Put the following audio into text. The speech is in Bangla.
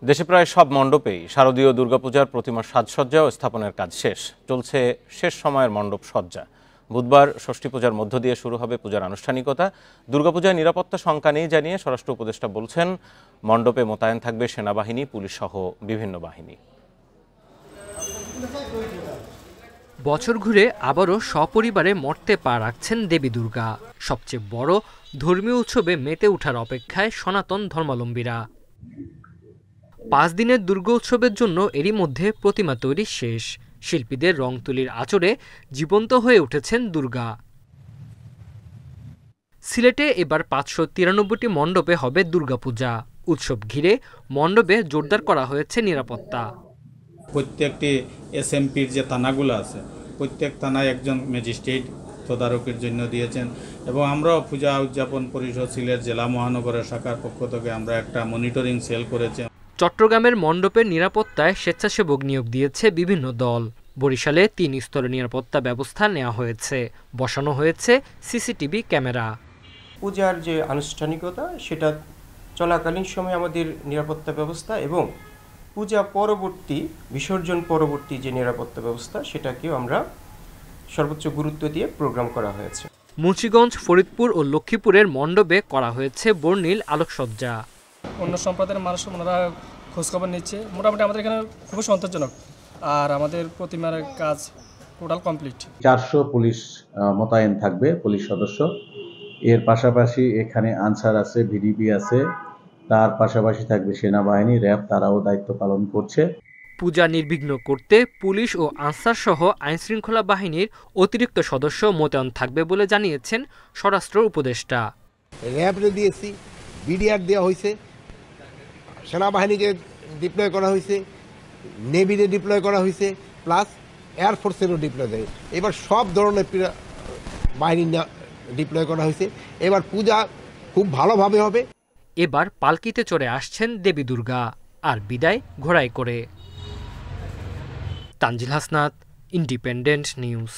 দেশে প্রায় সব মণ্ডপেই শারদীয় দুর্গাপূজার প্রতিমা সাজসজ্জা ও স্থাপনের কাজ শেষ। চলছে শেষ সময়ের মণ্ডপ সজ্জা। বুধবার ষষ্ঠী পূজার মধ্য দিয়ে শুরু হবে পূজার আনুষ্ঠানিকতা। দুর্গাপূজায় নিরাপত্তা শঙ্কা নেই জানিয়ে স্বরাষ্ট্র উপদেষ্টা বলছেন, মণ্ডপে মোতায়েন থাকবে সেনাবাহিনী, পুলিশ সহ বিভিন্ন বাহিনী। বছর ঘুরে আবারও সপরিবারে মর্তে পা রাখছেন দেবী দুর্গা। সবচেয়ে বড় ধর্মীয় উৎসবে মেতে ওঠার অপেক্ষায় সনাতন ধর্মাবলম্বীরা। 5 দিনের দুর্গা উৎসবের জন্য এরই মধ্যে প্রতিমা তৈরি শেষ। শিল্পীদের রং তুলির আঁচড়ে জীবন্ত হয়ে উঠেছেন দুর্গা। সিলেটে এবার 593টি মণ্ডপে হবে দুর্গাপূজা। উৎসব ঘিরে মণ্ডপে জোরদার করা হয়েছে নিরাপত্তা। প্রত্যেকটি এসএমপির যে থানাগুলো আছে, প্রত্যেক থানায় একজন ম্যাজিস্ট্রেট তদারকির জন্য দিয়েছেন এবং আমরাও পূজা উদযাপন পরিষদ সিলেট জেলা মহানগরের শাখার পক্ষ থেকে আমরা একটা মনিটরিং সেল করেছি। চট্টগ্রামের মণ্ডপের নিরাপত্তায় স্বেচ্ছাসেবক নিয়োগ দিয়েছে বিভিন্ন দল। বরিশালে 3 স্তরের নিরাপত্তা ব্যবস্থা নেওয়া হয়েছে। বসানো হয়েছে সিসিটিভি ক্যামেরা। পূজার যে আনুষ্ঠানিকতা সেটা চলাকালীন সময় আমাদের নিরাপত্তা ব্যবস্থা এবং পূজা পরবর্তী বিসর্জন পরবর্তী যে নিরাপত্তা ব্যবস্থা সেটাকেও আমরা সর্বোচ্চ গুরুত্ব দিয়ে প্রোগ্রাম করা হয়েছে। মুন্সিগঞ্জ, ফরিদপুর ও লক্ষ্মীপুরের মণ্ডপে করা হয়েছে বর্ণিল আলোকসজ্জা। অন্য সম্প্রদায়ের মানুষ ওনারা খোঁজখবর নিচ্ছে। মোটামুটি আমাদের এখানে খুবই সন্তোষজনক। আর আমাদের প্রতিমার কাজ টোটাল কমপ্লিট। 400 পুলিশ মোতায়েন থাকবে, পুলিশ সদস্য। এর পাশাপাশি এখানে আনসার আছে, ভিডিপি আছে, তার পাশাপাশি থাকবে সেনাবাহিনী, র্যাব, তারাও দায়িত্ব পালন করছে। পূজা নির্বিঘ্ন করতে পুলিশ ও আনসার সহ আইনশৃঙ্খলা বাহিনীর অতিরিক্ত সদস্য মোতায়েন থাকবে বলে জানিয়েছেন স্বরাষ্ট্র উপদেষ্টা। র্যাবরে দিয়েছি, বিডিআর দেওয়া হয়েছে, সেনাবাহিনীকে ডিপ্লয় করা হয়েছে, নেভিরে ডিপ্লয় করা হয়েছে, প্লাস এয়ারফোর্সেরও ডিপ্লয় দেয়। এবার সব ধরনের বাহিনী ডিপ্লয় করা হয়েছে। এবার পূজা খুব ভালোভাবে হবে। এবার পালকিতে চড়ে আসছেন দেবী দুর্গা, আর বিদায় ঘোড়ায় করে। Tanzil Hasnat, independent news.